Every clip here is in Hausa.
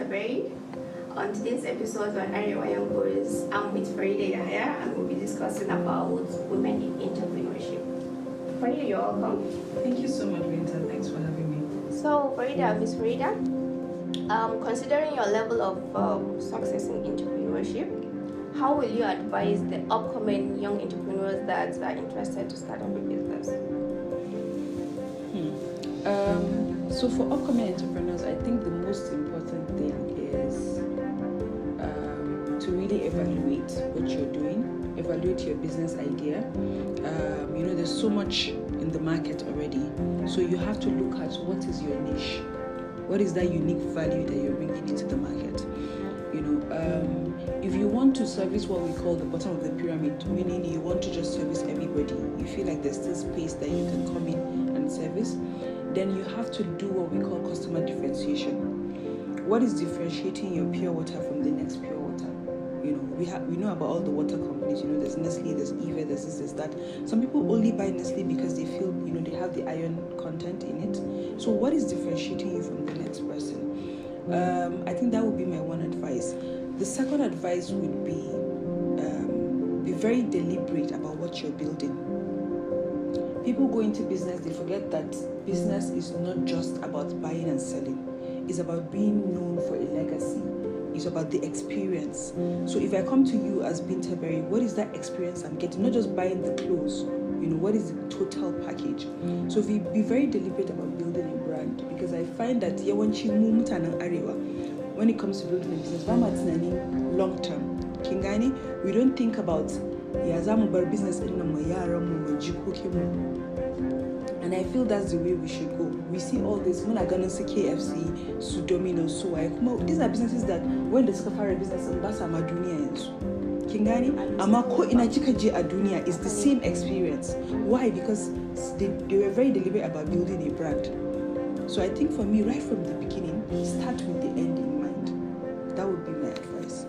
Taberry. On today's episode on Arewa Young Boys, I'm with Farida here and we'll be discussing about women in entrepreneurship. Farida, you're welcome. Thank you so much, Winter. Thanks for having me. So, Miss Farida, considering your level of success in entrepreneurship, how will you advise the upcoming young entrepreneurs that are interested to start up a business? So for upcoming entrepreneurs, I think the most important thing is to really evaluate what you're doing, evaluate your business idea. There's so much in the market already, so you have to look at what is your niche, what is that unique value that you're bringing into the market. If you want to service what we call the bottom of the pyramid, meaning you want to just service everybody, you feel like there's still space that you can come in and service, then you have to do what we call customer differentiation. What is differentiating your pure water from the next pure water? We know about all the water companies. There's Nestle, there's Eve, there's this, there's that. Some people only buy Nestle because they feel they have the iron content in it. So what is differentiating you from the next person? I think that would be my one advice. The second advice would be very deliberate about what you're building. People go into business, they forget that business is not just about buying and selling. It's about being known for a legacy. It's about the experience. So if I come to you as Bintaberry, what is that experience I'm getting? Not just buying the clothes, what is the total package? So if you be very deliberate about building a brand, because I find that Arewa, when it comes to building a business, long term. Kingani, we don't think about business and I feel that's the way we should go. We see all this, when I go to KFC, Domino's, these are businesses that when they discover a business, that's Amadunia. Kingani, Amako Inachikaji Adunia is the same experience. Why? Because they were very deliberate about building a brand. So I think for me, right from the beginning, start with the end in mind. That would be my advice.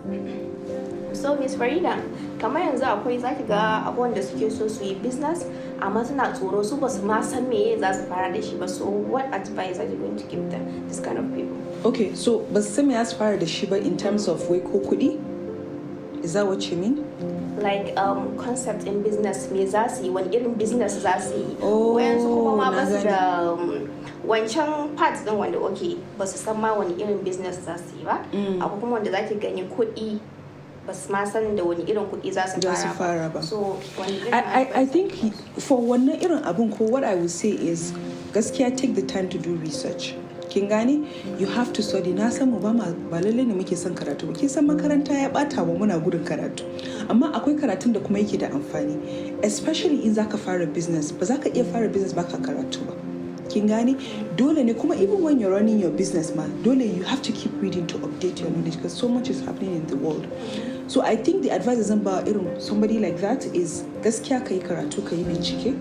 So Miss Farida, kamar yanzu akwai zaki ga abubuwan da suke so su yi business amma suna tsoro su ba su ma san me za su fara da shi ba. So what advice are you going to give them, this kind of people? Okay, so ba su san me za su fara da shi ba in terms of wai ko kuɗi? Is that what you mean? Like concept in business, me za su yi, wani irin business za su yi. Wayansu kuma ma ba su da wancan parts din wanda ba su san ma wani irin business za su yi ba. Akwai kuma wanda zaki gani kuɗi ba su ma san da wani irin kuɗi za su fara ba. So I think for wannan irin abun ko what I would say is gaskiya take the time to do research. Kin gane, you have to study. Na san mu ba lalle ne muke son karatu ba. Kin san makaranta ya bata mu muna gudun karatu. Amma akwai karatun da kuma yake da amfani, especially in zaka fara business. Ba za ka iya fara business ba ka karatu ba. Kin gane, dole ne kuma even when you're running your business dole you have to keep reading to update your knowledge because so much is happening in the world. So I think the advice is about somebody like that is gaskiya kai karatu, kai bincike,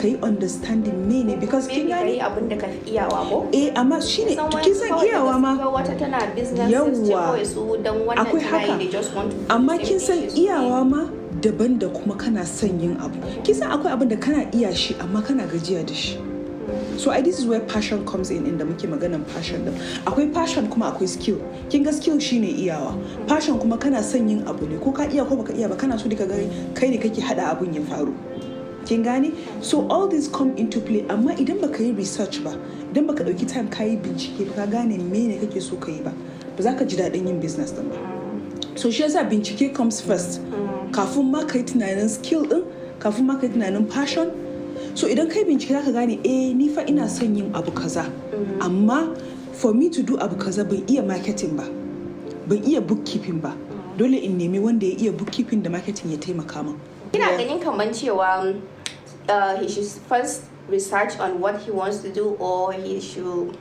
kai understanding mene because kin gane abin da ka iyawa ko amma shine kin san iyawa ma wata tana business sai su dan wannan tana they just want to amma kin san iyawa ma daban da kuma kana son yin abu. Kin san akwai abin da kana iya shi amma kana gajiya da shi. So this is where passion comes in da muke maganan passion din. Akwai passion kuma akwai skill. Kin ga skill shine iyawa. Passion kuma kana son yin abu ne ko ka iya ko baka iya ba kana so ka ga kai ne kake hada abun ya faru. Kin gane? So all these come into play amma idan baka yi research ba, idan baka dauki time ka yi bincike ka gane mene kake so ka yi ba za ka ji dadin yin business din ba. So shi yasa bincike comes first. Kafin ma kai tunanin skill din, kafin ma kai tunanin passion. So idan kai bincike zaka gane ni fa ina son yin abu kaza amma for me to do abu kaza ban iya marketing ba, ban iya bookkeeping ba, dole in nemi wanda ya iya bookkeeping da marketing ya taimaka min. Ina ganin kaman cewa he should first research on what he wants to do or he should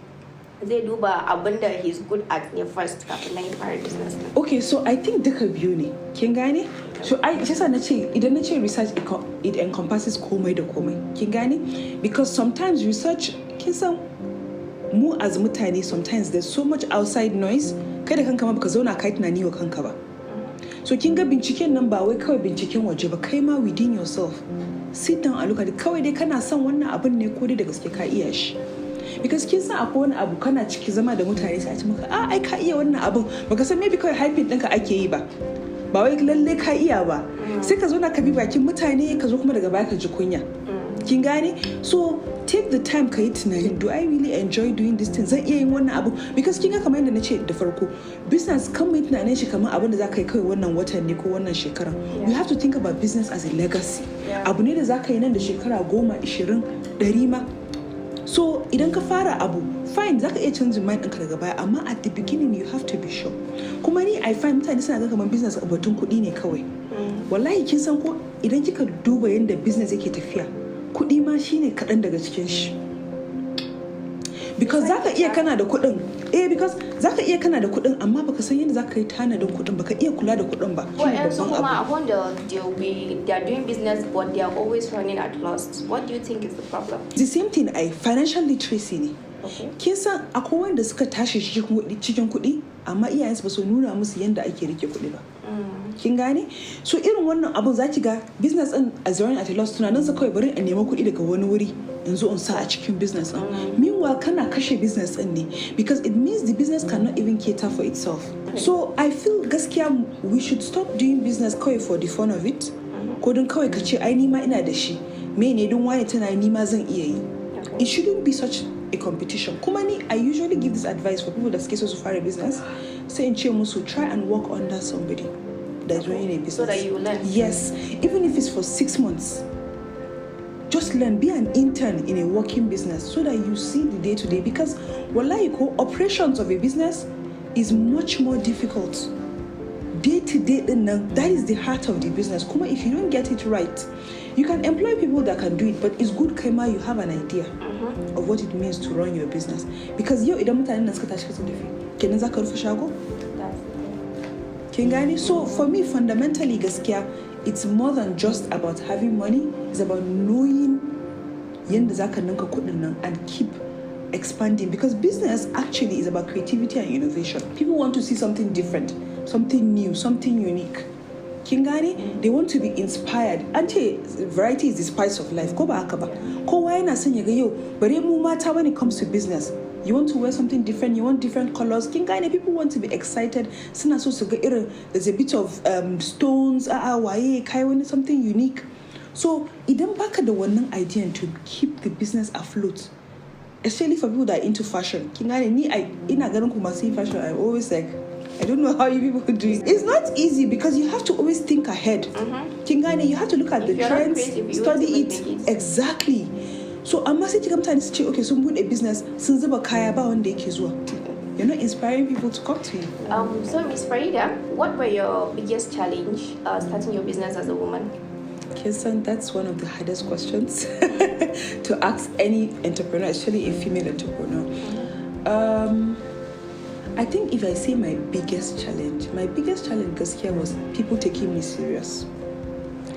zai duba abin da he's good at ne first kafin nan ya fara business. Okay, so I think duka biyu ne. Kin gane? So idan na ce research it encompasses komai da komai. Kin gane? Because sometimes research kin san mu as mutane sometimes there's so much outside noise kai da kanka ma baka zauna kai tunani wa kanka ba. So kin ga binciken nan ba wai kawai binciken waje ba kai ma within yourself. Sit down a look at it. Kawai dai kana son wannan abin ne ko dai da gaske ka iya shi. because kin san akwai wani abu kana ciki zama da mutane sai a ce maka ai ka iya wannan abun baka san maybe kawai hyping ɗinka ake yi ba wai lalle ka iya ba sai ka zo na ka bi bakin mutane ka zo kuma daga baya ka ji kunya kin gane so take the time ka yi tunanin do I really enjoy doing this thing zan iya yin wannan abu because kin ga kamar yadda na ce da farko business kan mu yi tunanin shi kamar abin da za ka yi kawai wannan watan ne ko wannan shekaran we have to think about business as a legacy abu ne da za ka yi nan da shekara 10 20 100 ma so idan ka fara abu fine za ka iya canjin mind ɗinka daga baya amma at the beginning you have to be sure kuma ni I find mutane suna ga kamar business a batun kuɗi ne kawai wallahi kin san ko idan kika duba yadda business yake tafiya kuɗi ma shine kaɗan daga cikin shi because zaka iya kana da kuɗin because zaka iya kana da kuɗin amma baka san yadda zaka yi tanadin kuɗin baka iya kula da kuɗin ba so kuma abun da they are doing business but they are always running at loss what do you think is the problem the same thing financial literacy ne kin san akwai wanda suka tashi cikin kuɗi amma iyayensu ba su nuna musu yadda ake rike kuɗi ba kin gane so irin wannan abun zaki ga business din a running at a loss tunanin sa kawai bari a nemi kuɗi daga wani wuri yanzu in sa a cikin business din meanwhile kana kashe business din ne because it means the business cannot even cater for itself so I feel gaskiya we should stop doing business kawai for the fun of it ko don kawai ka ce ai ni ma ina da shi me ne don wani tana ni ma zan iya yi it shouldn't be such a competition kuma ni I usually give this advice for people that suke so su fara business sai in ce musu try and work under somebody that's running a business so that you learn yes even if it's for 6 months just learn be an intern in a working business so that you see the day to day because wallahi ko operations of a business is much more difficult day to day that is the heart of the business kuma if you don't get it right you can employ people that can do it but it's good kama you have an idea of what it means to run your business because yau idan mutanen nan suka tashi kasu tafi kenan zaka rufe shago kin gane so for me fundamentally gaskiya it's more than just about having money it's about knowing yanda zaka ninka kudin nan and keep expanding because business actually is about creativity and innovation people want to see something different something new something unique kin gane they want to be inspired an ce variety is the spice of life ko ba haka ba kowa yana son ya ga yau bare mu mata when it comes to business you want to wear something different you want different colors kin gane people want to be excited suna so su ga irin there's a bit of stones waye kai wani something unique so idan baka da wannan idea to keep the business afloat especially for people that are into fashion kin gane ni ina ganin ku masu yin fashion I'm always like I don't know how you people do it. It's not easy because you have to always think ahead. Kin gane you have to look at the trends, study it. Exactly. So amma sai kiga mutane su ce okay sun bude business sun zuba kaya ba wanda yake zuwa. You're not inspiring people to come to you. So Miss Farida, what were your biggest challenge starting your business as a woman? Kirsten, that's one of the hardest questions to ask any entrepreneur, especially a female entrepreneur. I think if I say my biggest challenge gaskiya was people taking me serious.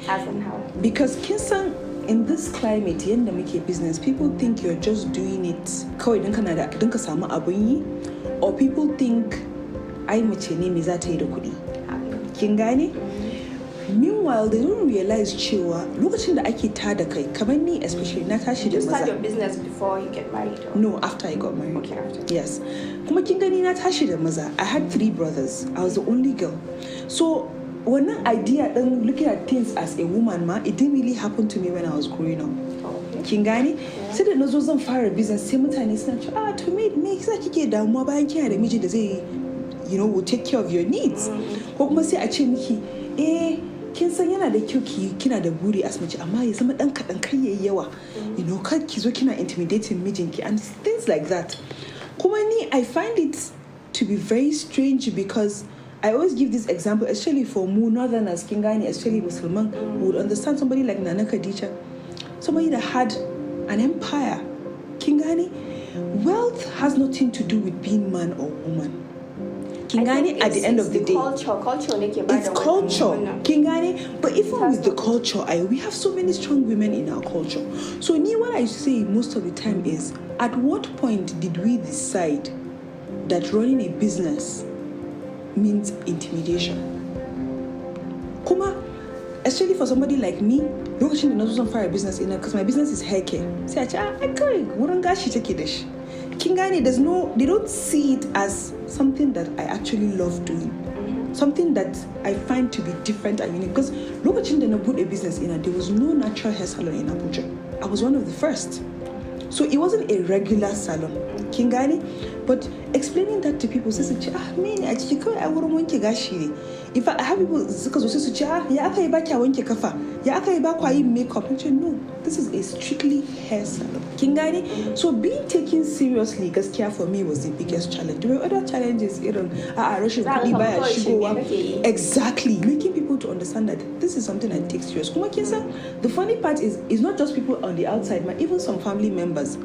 As in how? Because Kirsten, in this climate, yanda muke business, people think you're just doing it kawai don ka samu abun yi, or people think ai mace ne me za ta yi da kuɗi. Kin gane? Meanwhile, they don't realize cewa lokacin da ake tada kai kamar ni especially na tashi da maza. Did you start your business before you get married? Or? No, after I got married. Okay, after. Yes. Kuma kin gani na tashi da maza. I had 3 brothers. I was the only girl. So wannan idea din looking at things as a woman ma it didn't really happen to me when I was growing up. Okay. Kin gane? Sai da nazo zan fara business sai mutane suna cewa to me yasa kike damuwa bayan kina da miji da zai will take care of your needs. Ko kuma sai a ce miki kin san yana da kyau kina da buri as mace amma ya zama dan kadan kai yayi yawa kar ki zo kina intimidating mijinki and things like that kuma ni I find it to be very strange because I always give this example especially for mu northerners kin gane especially Musliman who would understand somebody like Nana Khadija somebody that had an empire kin gane wealth has nothing to do with being man or woman kin gane at the end of the day culture it's culture kin gane but even with the culture we have so many strong women in our culture so ni what I say most of the time is at what point did we decide that running a business means intimidation kuma especially for somebody like me lokacin da na zo zan fara business ina because my business is hair care sai a ce ai kawai wurin gashi take da shi kin gane, they don't see it as something that I actually love doing. Something that I find to be different and unique. Because lokacin da na bude a business there was no natural hair salon in Abuja. I was one of the first. So it wasn't a regular salon. Kin gane? But explaining that to people, sai su ce, mene a ciki kawai a wurin wanke gashi ne. In fact, I have people suka zo sai su ce, ya aka yi ba kya wanke kafa? Ya aka yi ba kwa yin makeup? I say, no, this is a strictly hair salon. Kin gane? So being taken seriously, gaskiya for me was the biggest challenge. There were other challenges, rashin kuɗi baya shigowa. Exactly. Making people to understand that this is something I take serious. Kuma kin san, the funny part is, it's not just people on the outside, but even some family members.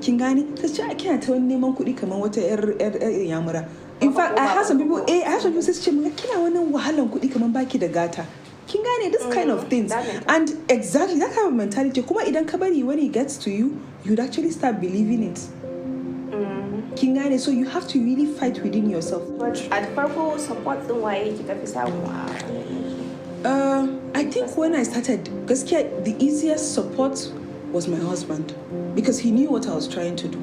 Kin gane? Sai ce, kina ta wani neman kuɗi kamar wata yar yamura. In fact, I have some people say, kina wannan wahalan kuɗi kamar baki da gata. Kin gane, this kind of things. And exactly that kind of mentality. Kuma idan ka bari when it gets to you, you'd actually start believing it. Kin gane, so you have to really fight within yourself. But at purple support din waye kika fi samu I think when I started, gaskiya the easiest support was my husband, because he knew what I was trying to do.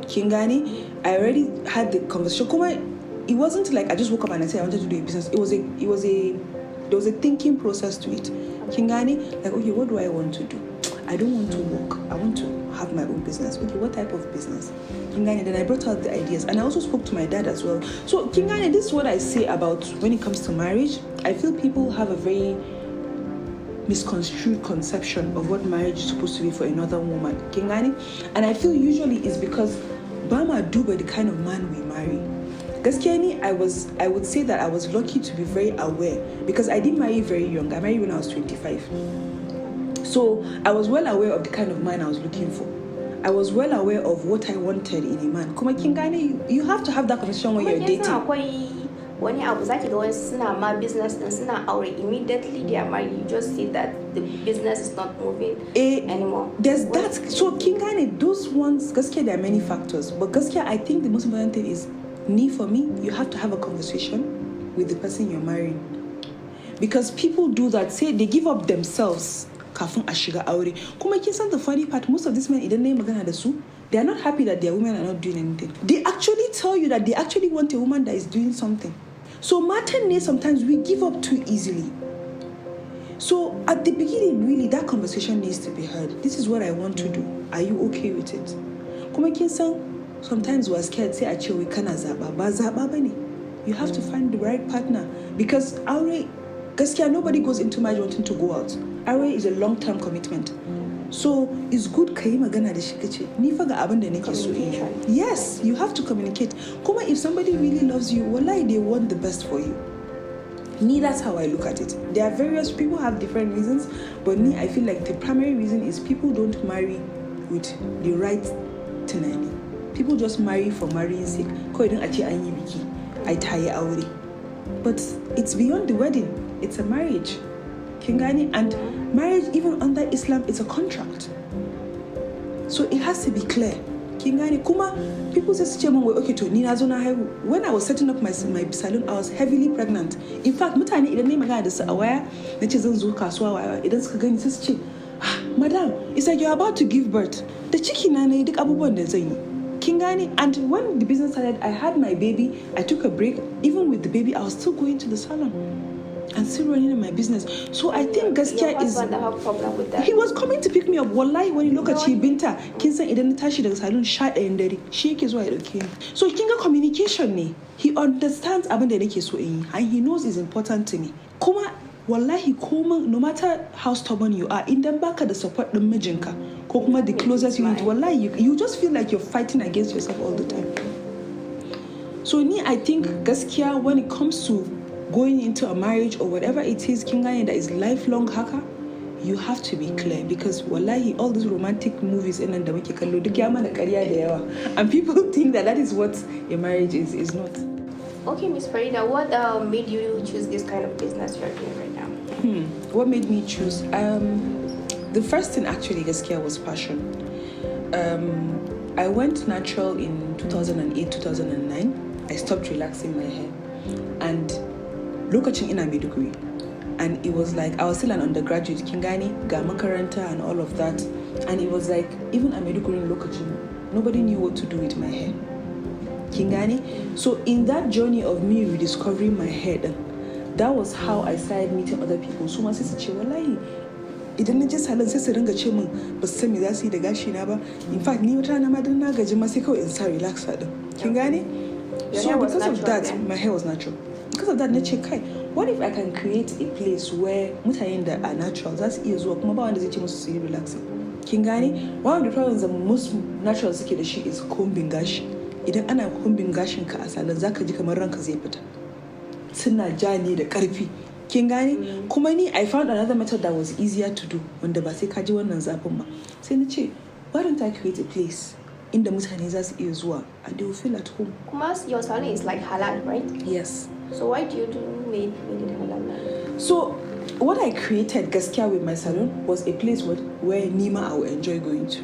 Kin gane, I already had the conversation. Kuma, it wasn't like I just woke up and I said I wanted to do a business. There was a thinking process to it. Kin gane, like, okay, what do I want to do? I don't want to work. I want to have my own business. Okay, what type of business? Kin gane, then I brought out the ideas, and I also spoke to my dad as well. So Kin gane, this is what I say about when it comes to marriage. I feel people have a very misconstrued conception of what marriage is supposed to be for another woman. Kin gane? And I feel usually it's because Bama duba the kind of man we marry. Gaskiya ni, I would say that I was lucky to be very aware, because I didn't marry very young. I married when I was 25. So I was well aware of the kind of man I was looking for. I was well aware of what I wanted in a man. Kuma kin gane, you have to have that conversation when you're dating. Wani abu zaki ga wani suna ma business din suna aure, immediately they are married. You just see that the business is not moving anymore. There's that. So kin gane, those ones, gaskiya there are many factors, but gaskiya I think the most important thing is, for me, you have to have a conversation with the person you're marrying, because people do that. Say they give up themselves kafin a shiga aure. Kuma kin san the funny part, most of these men idan nayi magana da su, they are not happy that their women are not doing anything. They actually tell you that they actually want a woman that is doing something. So matan sometimes we give up too easily. So at the beginning, really, that conversation needs to be heard. This is what I want to do. Are you okay with it? Kuma kin san, sometimes we're scared, say a ce we kana zaba. Ba zaba bane. You have to find the right partner, because aure, gaskiya nobody goes into marriage wanting to go out. Aure is a long-term commitment. So it's good ka yi magana da shi kace, ni fa ga abin da nake so yi. Yes, you have to communicate. Kuma if somebody really loves you, wallahi they want the best for you. Me, that's how I look at it. There are various people have different reasons, but me, I feel like the primary reason is people don't marry with the right tunani. People just marry for marrying sake. Ko idan a ce an yi biki, ai ta yi aure. But it's beyond the wedding. It's a marriage. Kin gane? And marriage, even under Islam, it's a contract. So it has to be clear. Kin gane? Kuma, people say, okay, to ni nazo na haihu. When I was setting up my salon, I was heavily pregnant. In fact, mutane idan nayi magana da su a waya, nace zan zo kasuwa waya, idan suka gani sai su ce, madam, it's like you're about to give birth. Da ciki na nayi duk abubuwan da zan yi. Kin gane? And when the business started, I had my baby. I took a break. Even with the baby, I was still going to the salon and still running in my business. So I think gaskiya is... Your husband have problem with that? He was coming to pick me up. Wallahi, when you look at binta, kin san idan na tashi daga salon 11 dare, shi yake zuwa ya dauke ni. So kin ga communication ne. He understands abin da nake so in yi, and he knows it's important to me. Kuma wallahi, no matter how stubborn you are, idan baka da support din mijinka, ko kuma the closest you need, wallahi, you just feel like you're fighting against yourself all the time. So I think gaskiya, when it comes to going into a marriage or whatever it is, kin gane, that is lifelong haka, you have to be clear, because wallahi, all these romantic movies da muke kallo duk ya mana ƙarya da yawa, and people think that is what a marriage is not. Okay, Miss Farida, what made you choose this kind of business you're doing right now? What made me choose? The first thing actually, gaskiya, was passion. I went natural in 2008, 2009. I stopped relaxing my hair, and lokacin ina Maiduguri, and it was like I was still an undergraduate, kin gane, ga makaranta and all of that, and it was like even a Maiduguri lokacin nobody knew what to do with my hair. Kin gane? So in that journey of me rediscovering my hair, that was how I started meeting other people. So my sister ce wallahi idan na je salon sai su ringa ce min ba su san me za su yi da gashi na ba. In fact ni wata rana ma dan na gaji ma sai kawai in sa relaxer din. Kin gane? So because of that, my hair was natural. Because of that, na ce kai, what if I can create a place where mutanen da are natural za su iya zuwa kuma ba wanda zai ce musu su yi relaxing. Kin gane? One of the problems that most natural suke da shi is combing gashi. Idan ana combing gashin ka a salon zaka ji kamar ranka zai fita. Suna ja ne da karfi. Kin gane? Kuma ni I found another method that was easier to do wanda ba sai ka ji wannan zafin ba. Sai na ce, why don't I create a place inda mutane za su iya zuwa and they will feel at home. Kuma your salon is like halal, right? Yes. So why do you made it halal? So what I created gaskiya with my salon was a place where Nima I will enjoy going to.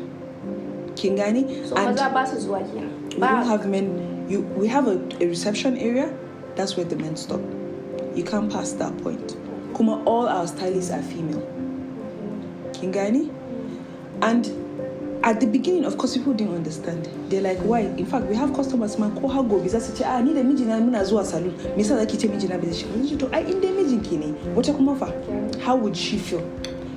Kin gane? So maza ba su zuwa kenan. We don't have men. We have a reception area. That's where the men stop. You can't pass that point. Kuma all our stylists are female. Kin gane? And at the beginning, of course, people didn't understand. They're like, why? In fact, we have customers man ko hago bisa su ce ni da mijina muna zuwa salon. Me yasa zaki ce mijina bai shi? Ni ce to ai inda mijinki ne. Wata kuma fa? How would she feel?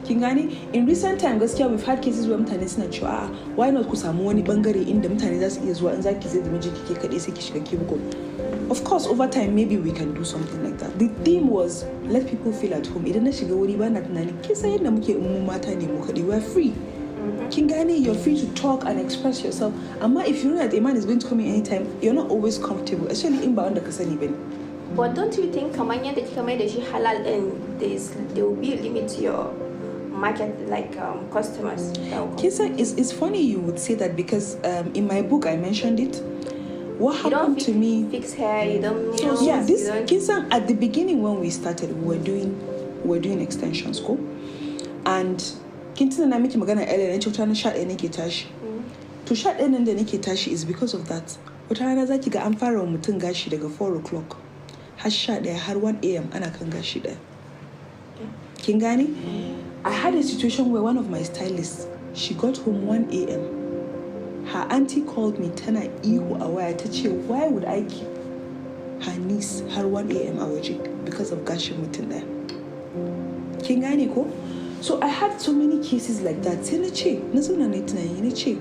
Kin gane? In recent time, gaskiya we've had cases where mutane suna cewa why not ku samu wani bangare inda mutane za su iya zuwa in zaki zai da mijinki ke kadai sai ki shiga ki bugo. Of course, over time, maybe we can do something like that. The theme was let people feel at home. Idan na shiga wuri ba na tunani ke sai yadda muke mu mata ne mu kadai. We're free. Kin gane, you're free to talk and express yourself. Amma if you know that a man is going to come in anytime, you're not always comfortable, especially in ba wanda ka sani bane. But don't you think kamar yadda kika mai da shi halal din there will be a limit to your market, like customers? Kisa, it's funny you would say that because in my book I mentioned it. What happened to me? Fix hair, you don't. So yeah, this Kisa, at the beginning when we started, we were doing extensions, cool, and Kintina na miki magana earlier na cewa na sha ɗaya nake tashi. To sha ɗaya nan da nake tashi is because of that. Wata rana zaki ga an fara wa mutum gashi daga 4 o'clock har sha ɗaya har 1 a.m. ana kan gashi ɗaya. Kin gane? I had a situation where one of my stylists, she got home 1 a.m. Her auntie called me tana ihu a waya ta ce why would I keep her niece her 1 a.m. a waje because of gashin mutum ɗaya. Kin gane ko? So I had so many cases like that. Sai na ce, na zauna na tunani na ce,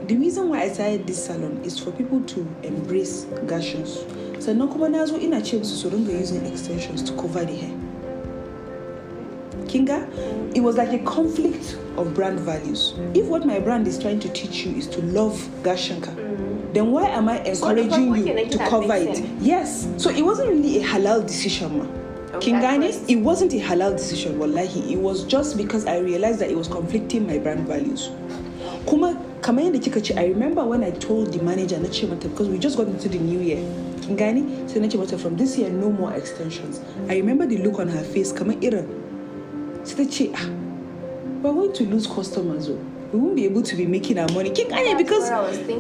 the reason why I started this salon is for people to embrace gashins. Sannan kuma na zo ina ce musu su ringa using extensions to cover the hair. Kinga, it was like a conflict of brand values. If what my brand is trying to teach you is to love gashinka, then why am I encouraging you to cover it? Yes. So it wasn't really a halal decision, ma. Kingani, it wasn't a halal decision, wallahi. It was just because I realized that it was conflicting my brand values. I remember when I told the manager, because we just got into the new year, Kingani, so from this year, no more extensions. I remember the look on her face, we're going to lose customers. We won't be able to be making our money. Kingani, because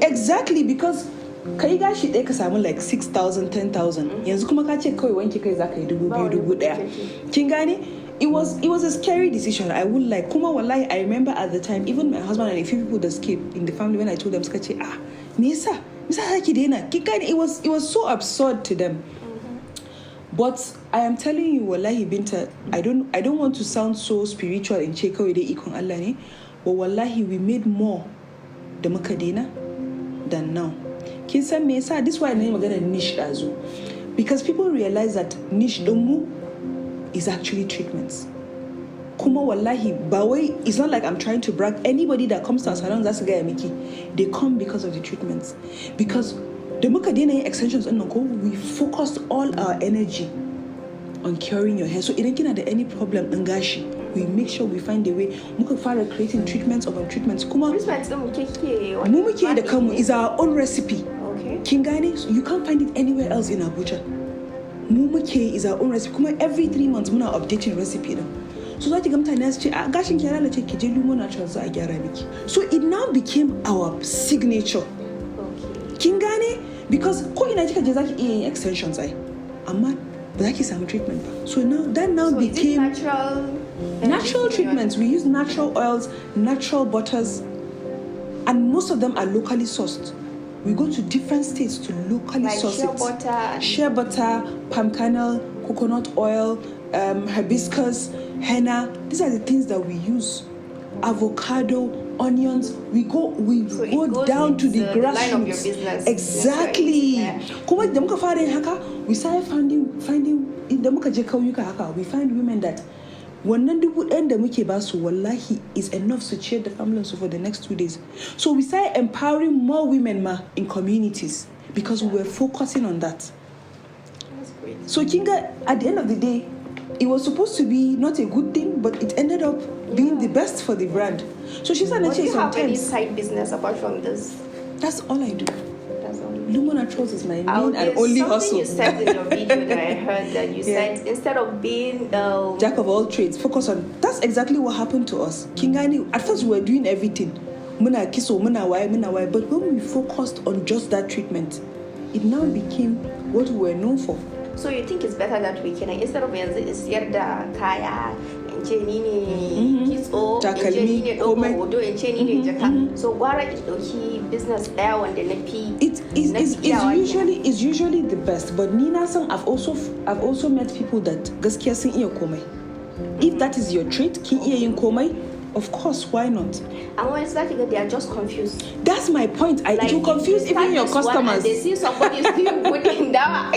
exactly because kai gashi ɗaya ka samu like 6,000, 10,000. Yanzu kuma ka ce kawai wanke kai za ka yi 2,000. Kin gane? It was a scary decision. I would like. Kuma wallahi, I remember at the time, even my husband and a few people that came in the family when I told them, suka ce me yasa zaki daina? Kin gane? It was so absurd to them. But I am telling you, wallahi Binta, I don't want to sound so spiritual in ce kawai dai ikon Allah ne, but wallahi we made more da muka daina than now. Kin san me yasa? This is why na yi magana niche dazu. Because people realize that niche ɗinmu is actually treatments. Kuma wallahi, bawai, it's not like I'm trying to brag. Anybody that comes to our salon, that's a guy Miki. They come because of the treatments. Because the muka daina yin extensions we focused all our energy on curing your hair. So idan kina da any problem ɗin gashi, we make sure we find a way. Muka fara creating treatments upon treatments. Kuma treatments ɗin mu muke da kanmu is our own recipe. Okay. Kin gane? So you can't find it anywhere else in Abuja. Mu muke is our own recipe. Kuma every 3 months muna updating recipe din. So za ki ga mutane su ce gashin ki ya lalace ki je Lumo Natural za a gyara miki. So it now became our signature. Okay. Kin gane? Because ko ina kika je za ki iya yin extensions ai. Amma ba za ki samu treatment ba. So that became natural treatments. We use natural oils, natural butters. And most of them are locally sourced. We go to different states to locally Like source shea butter, palm kernel, coconut oil, hibiscus, henna. These are the things that we use. Avocado, onions. We go down to the grassroots. Line of your business. Exactly. Yeah. Kuma da muka fara yin haka, we started finding idan muka je kauyuka haka, we find women that wannan dubu ɗayan da muke basu wallahi is enough to cheer the family for the next 2 days. So we started empowering more women in communities because we were focusing on that. That's great. So Kinga, at the end of the day, it was supposed to be not a good thing, but it ended up being the best for the brand. So she said, do you have any side business apart from this? That's all I do. That's all. Lumo Naturals is my main and only hustle. You said in your video that I heard that you said instead of being jack of all trades, focus on. That's exactly what happened to us. Kingani, at first we were doing everything. Muna kiso, muna wai. But when we focused on just that treatment, it now became what we were known for. So you think it's better that we can, instead of siyar da kaya, in ce ni ne kitso, in ce ni ne dogon hoto, in ce ni ne jaka. So gwara ki dauki business daya wanda na fi. It's usually the best. But Nina Sang, I've also met people that gaskiya sun iya komai. If that is your trait, kin iya yin komai, of course, why not? And when it's like they are just confused. That's my point. It will confuse even your customers. They see somebody still putting that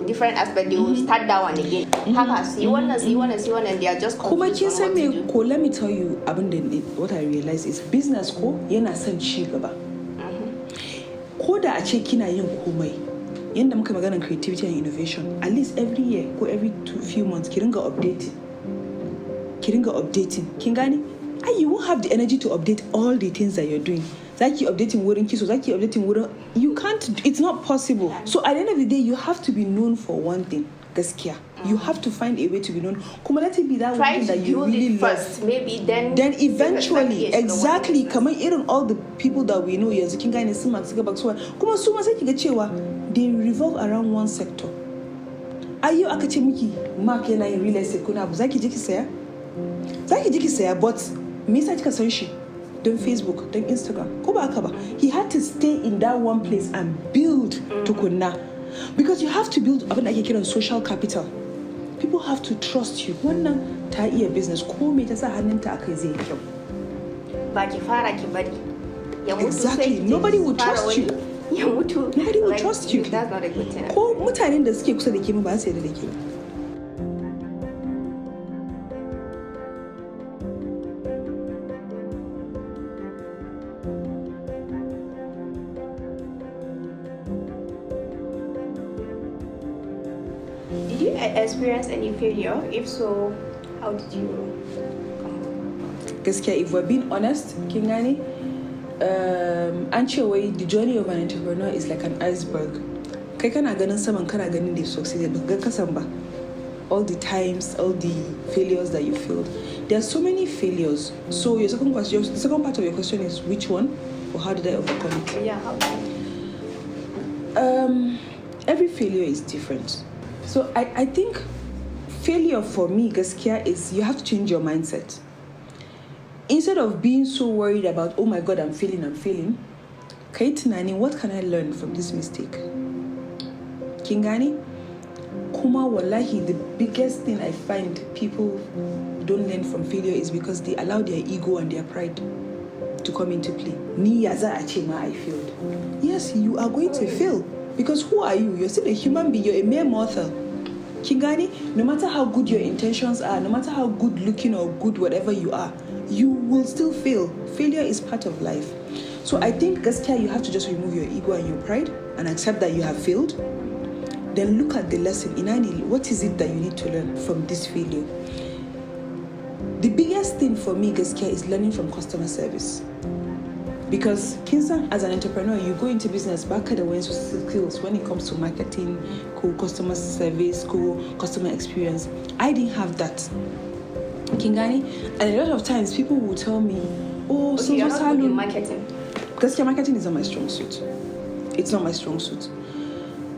different aspect. They will start that one again. See one, and they are just confused. Let me tell you, what I realize is business ko yana son ci gaba. Ko da a ce kina yin komai. Yanda muka magana creativity and innovation, at least every year or every few months, ki ringa updating. Kin gane? You won't have the energy to update all the things that you're doing. Zaki updating wurin kiso, zaki updating wurin. You can't. It's not possible. So at the end of the day, you have to be known for one thing. Gaskiya. You have to find a way to be known. Kuma let it be that one thing that you really first, love. maybe then Eventually, exactly. Kamar irin all the people that we know yanzu kin gane sun masu gaba suwa. Kuma su ma sai kiga cewa they revolve around one sector. Ayo aka ce miki mark yana yin real estate kuna abu zaki je ki saya but me yasa kika san shi don Facebook don Instagram ko ba haka ba. He had to stay in that one place and build tukunna because you have to build abin da ake kiran social capital. People have to trust you. Wannan ta iya business ko me ta sa hannunta akai zai kyau. Ba ki fara ki bari. Exactly. Nobody will trust you. Nobody will trust you. That's not a good thing. Ko mutanen da suke kusa da ke ba su yarda da ke. Did you experience any failure? If so, how did you come? Gaskiya, if we're being honest, kin gane, an ce wai the journey of an entrepreneur is like an iceberg. Kai kana ganin saman kana ganin da succeeded, ba ga kasan ba. All the times, all the failures that you failed. There are so many failures. So the second part of your question is which one, or how did I overcome it? Yeah, how did Every failure is different. So I think failure for me, gaskiya, is you have to change your mindset. Instead of being so worried about, oh my God, I'm failing, kai tunani, what can I learn from this mistake? Kingani? Kuma wallahi, the biggest thing I find people don't learn from failure is because they allow their ego and their pride to come into play. Ni yaza achema, I failed. Yes, you are going to fail. Because who are you? You're still a human being. You're a mere mortal. Kingani, no matter how good your intentions are, no matter how good looking or good whatever you are, you will still fail. Failure is part of life. So I think, gaskiya, you have to just remove your ego and your pride and accept that you have failed. Then look at the lesson. Inani, what is it that you need to learn from this failure? The biggest thing for me, gaskiya, is learning from customer service. Because Kinsan, as an entrepreneur, you go into business back at the ways skills when it comes to marketing, customer service, customer experience. I didn't have that. Kingani, and a lot of times people will tell me, "Oh, so you're not good in marketing." Because marketing is not my strong suit. It's not my strong suit.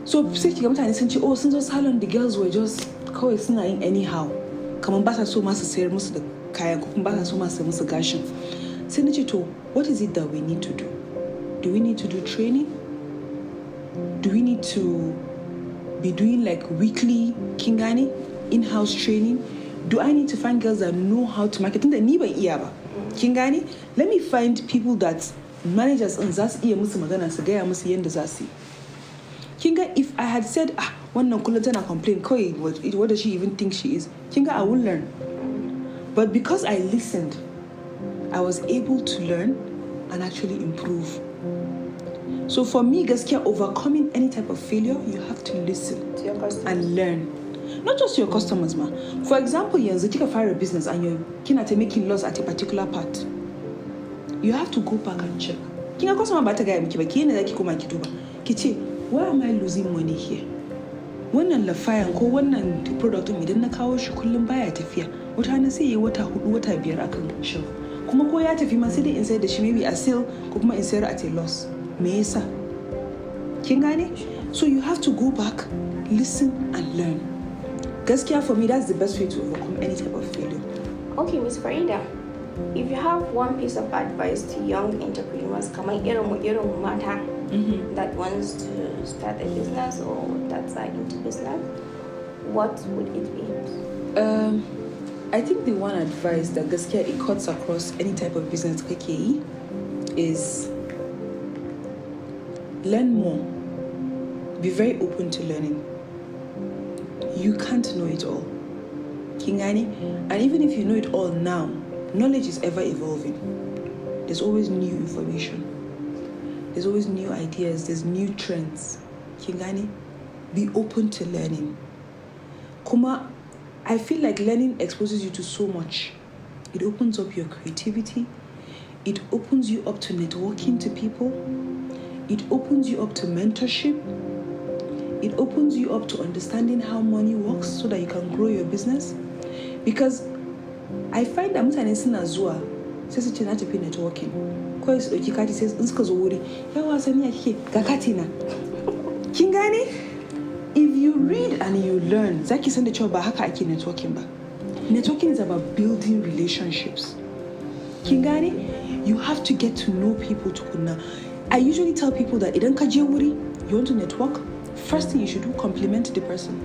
So, say oh, since salon, the girls were just anyhow. Come on, basa so much saying most of the kaya, basa so much saying gashin. sai na ce to what is it that we need to do? Do we need to do training? Do we need to be doing like weekly kingani in-house training? Do I need to find girls that know how to market? Tunda ni ban iya ba. Kingani, let me find people that managers in za su iya musu magana su gaya musu yanda za su yi. Kinga, if I had said, wannan kullum tana complain, what does she even think she is? Kinga, I will learn. But because I listened, I was able to learn and actually improve. So for me, gaskiya, overcoming any type of failure, you have to listen to your customers and learn. Not just your customers, ma. For example, yanzu kika fara business and you're kinata making loss at a particular part. You have to go back and check. Kinga customer ba ta gaya miki ba, ki ne zaki koma ki duba. Ki ce, why am I losing money here? Wannan lafayan ko wannan product din idan na kawo shi kullum baya tafiya. Wata hana sai yi wata 4 wata 5 akan shelf. Kuma ko ya tafi ma sai dai in sayar da shi maybe a sale ko kuma in sayar at a loss. Me yasa? Kin gane? So you have to go back, listen and learn. Gaskiya, for me, that's the best way to overcome any type of failure. Okay, Miss Farida, if you have one piece of advice to young entrepreneurs, irin mata that wants to start a business or that's into business, what would it be? I think the one advice that gaskiya it cuts across any type of business kake is learn more. Be very open to learning. You can't know it all. Kingani, and even if you know it all now, knowledge is ever evolving. There's always new information. There's always new ideas. There's new trends. Kingani, be open to learning. Kuma, I feel like learning exposes you to so much. It opens up your creativity. It opens you up to networking to people. It opens you up to mentorship. It opens you up to understanding how money works so that you can grow your business. Because I find that mutane suna zuwa sai su ce na tafi networking. Kawai su ɗauki kati sai in suka zo wuri, yawa sani ya kike ga kati na. Kin gane? If you read and you learn, zaki san da cewa ba haka ake networking ba. Networking is about building relationships. Kin gane? You have to get to know people tukunna. I usually tell people that idan ka je wuri, you want to network, first thing you should do, compliment the person.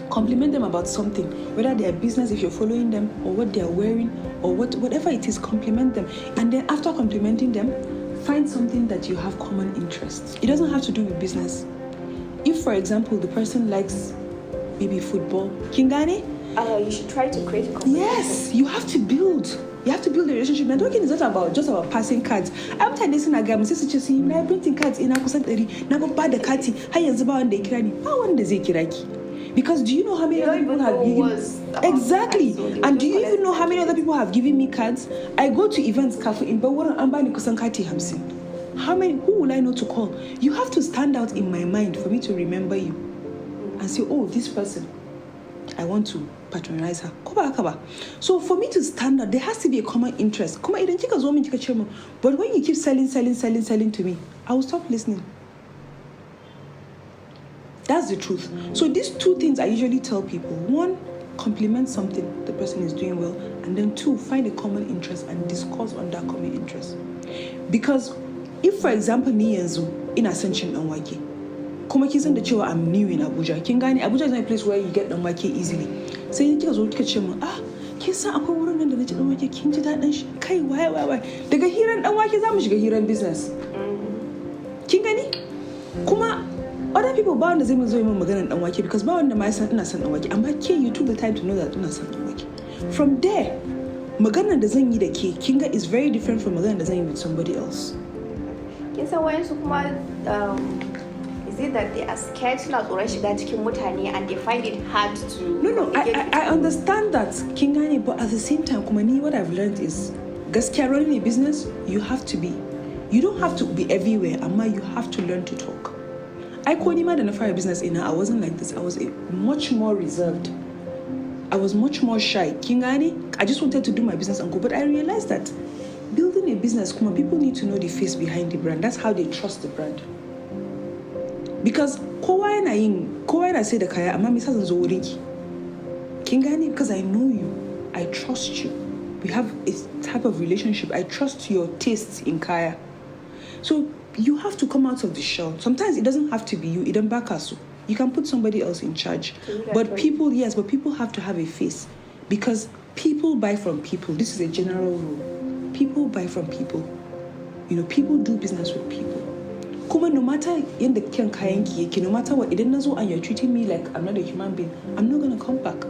Compliment them about something, whether their business, if you're following them, or what they're wearing, or whatever it is, compliment them. And then after complimenting them, find something that you have common interests. It doesn't have to do with business. If, for example, the person likes maybe football, Kingani? You should try to create a conversation. Yes, you have to build. You have to build a relationship. Networking is not just about passing cards. I'm telling you, I'm saying, I'm printing cards in a kusantari. Now go buy the cards. How you zaba one day kirani? How one day kiraki? Because do you know how many other people have given? Exactly. And do you even know how many other people have given me cards? I go to events cafe in Bawara and buy kusankati hamsin. How many? Who will I know to call? You have to stand out in my mind for me to remember you and say, oh, this person, I want to patronize her. So for me to stand out, there has to be a common interest. But when you keep selling to me, I will stop listening. That's the truth. So these two things I usually tell people. One, compliment something the person is doing well. And then two, find a common interest and discuss on that common interest. Because if, for example, me and in Ascension and Wake, kuma kisan da cewa I'm new in Abuja. Kin gane Abuja is not a place where you get dan wake easily. Sai kika zo kika ce min, kin san akwai wurin nan da naci dan wake kin ji dadin shi. Kai why. Daga hiran dan wake zamu shiga hiran business. Kin gani? Kuma other people ba wanda zai mun zo yi min maganar dan wake because ba wanda ma ya san ina son dan wake. Amma ke you took the time to know that ina son dan wake. From there, maganar da zan yi da ke kin ga is very different from maganar da zan yi with somebody else. Kin san wayansu kuma is it that they are scared suna tsoron shiga cikin mutane and they find it hard to... No, I understand that, Kingani, but at the same time, Kumani, what I've learned is, gaskiya running a business, you don't have to be everywhere, amma you have to learn to talk. I couldn't imagine a fire business I wasn't like this. I was much more reserved. I was much more shy. Kingani, I just wanted to do my business and go, but I realized that building a business, Kuma, people need to know the face behind the brand. That's how they trust the brand. Because kowa yana say da kaya amma me yasa zan zo wurin ki kin gane because I know you, I trust you, We have a type of relationship. I trust your tastes in kaya. So you have to come out of the shell. Sometimes it doesn't have to be you. It don't back us. You can put somebody else in charge. But people have to have a face, because people buy from people. This is a general rule. People buy from people. People do business with people. Kuma, no matter in the kayanki, no matter what, and you're treating me like I'm not a human being, I'm not gonna come back.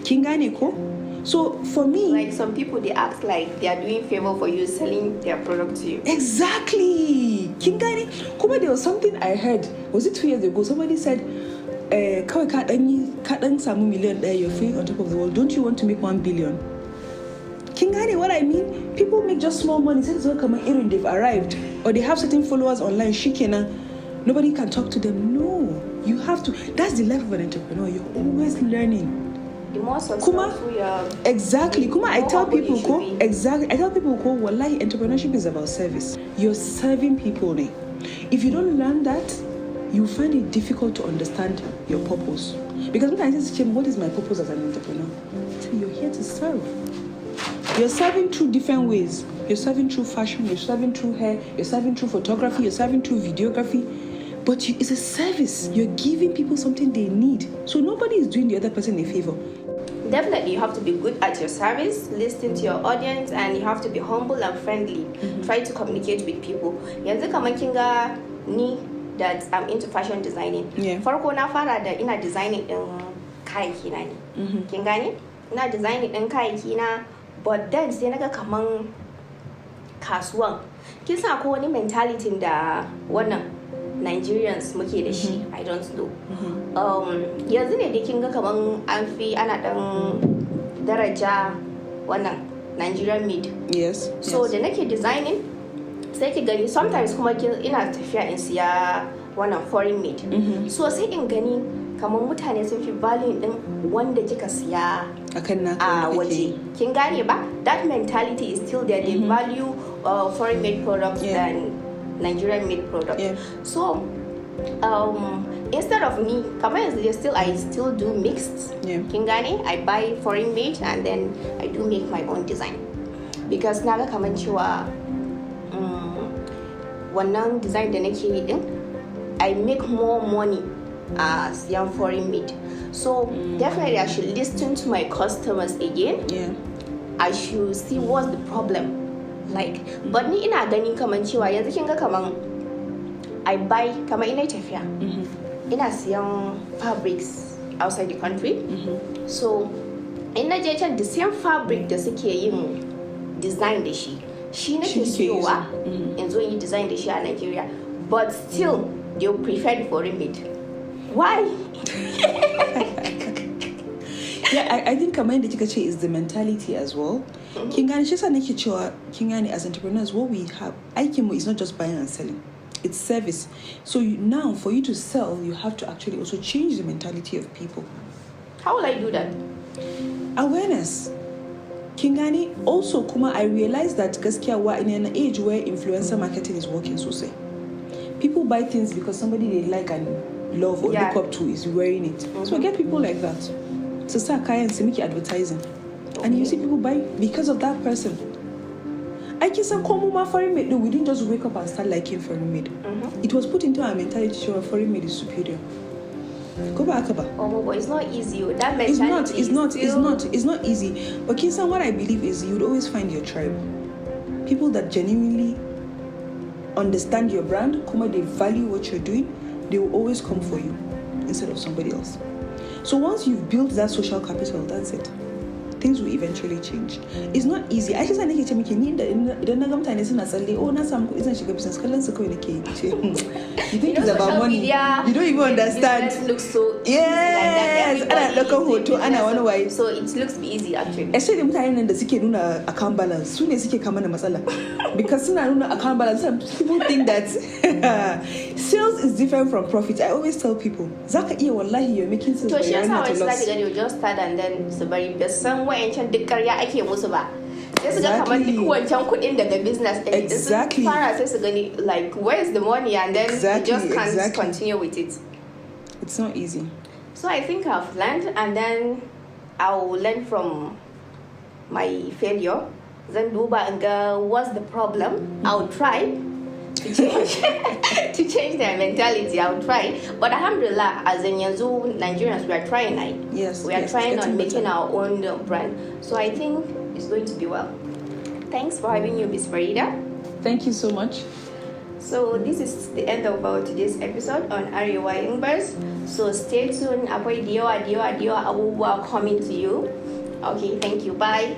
Kingane ko? So for me, like some people, they act like they are doing favor for you, selling their product to you. Exactly. Kingani. Kuma, there was something I heard. Was it 2 years ago? Somebody said, samu million there, you're free on top of the world. Don't you want to make 1 billion? Kingani, what I mean, people make just small money. Since they've arrived, or they have certain followers online, shikena, nobody can talk to them. No, you have to. That's the life of an entrepreneur. You're always learning. The more successful you are. Exactly. Kuma, I tell people, wallahi, entrepreneurship is about service. You're serving people. If you don't learn that, you find it difficult to understand your purpose. Because when I say, what is my purpose as an entrepreneur? So you're here to serve. You're serving through different ways. You're serving through fashion, you're serving through hair, you're serving through photography, you're serving through videography. But it's a service. You're giving people something they need. So nobody is doing the other person a favor. Definitely, you have to be good at your service, listen to your audience, and you have to be humble and friendly. Try to communicate with people. Yanzu kamar kinga ni that I'm into fashion designing. Farko na fara da ina designing din kayayyaki na ne. Kin gane? Ina designing din kayayyaki na, but then sai naga kaman kasuwan. Kin san akwai wani mentality da wannan Nigerians muke da shi, I don't know. Yanzu ne da kin ga kaman ana dan daraja wannan Nigerian made. Yes. So da nake designing, sai ki gani sometimes kuma ina tafiya in siya wannan foreign made. So sai in gani kaman mutane sun fi value din wanda kika siya akan naka a waje. Kin gane ba? That mentality is still there. They value foreign made products than Nigerian made product. So instead of me, I still do mixed. Kingani, I buy foreign made and then I do make my own design. Because naga kaman cewa wannan design da nake yi din, I make more money as young foreign made. So definitely I should listen to my customers again. I should see what's the problem. Like, but ni ina gani kaman cewa yanzu kin ga kaman I buy kaman ina tafiya. Ina siyan fabrics outside the country. So in na je can the same fabric da suke yin design da shi nake siyowa in zo yi design da shi a Nigeria, but still they prefer the foreign made. Why? I think kaman da kika ce is the mentality as well. Kin gane shi yasa nake cewa kin gane as entrepreneurs what we have aikin mu is not just buying and selling. It's service. So now for you to sell, you have to actually also change the mentality of people. How will I do that? Awareness. Kin gane also kuma I realized that gaskiya wa in an age where influencer marketing is working so say. People buy things because somebody they like and love or look up to is wearing it. So get people like that. So start and make advertising. And you see people buy because of that person. I can say, foreign made. No, we didn't just wake up and start liking foreign made. It was put into our mentality to foreign made is superior. Go back, but it's not easy. That mentality it's not easy. But Kinsa, what I believe is you'd always find your tribe. People that genuinely understand your brand, they value what you're doing, they will always come for you instead of somebody else. So once you've built that social capital, that's it. Things will eventually change. It's not easy. I just need to make you think it's about money. Media, you don't even understand. It looks so yes. easy like that. So it looks easy actually. Especially mutane da suke nuna account balance. Su ne suke kama da matsala. Because suna nuna account balance, people think that sales is different from profit. I always tell people, zaka iya wallahi you're making sales. So she has how it's like you just start and then somebody some wayancan duk ƙarya ake musu ba. Sai su ga kamar duk wancan kuɗin daga business ɗin. Exactly. Fara sai su gani like where's the money and then you just can't continue with it. It's not easy. So I think I've learned and then I'll learn from my failure. Then duba and go, what's the problem? I'll try to change to change their mentality. I'll try. But alhamdulillah, as in Yanzu Nigerians, we are trying. Yes, we are yes, trying it's on getting making better. our own brand. So I think it's going to be well. Thanks for having you, Miss Farida. Thank you so much. So this is the end of our today's episode on Arewa Youngbirds. So stay tuned. Akwai diyawa abubuwa coming to you. Okay, thank you. Bye.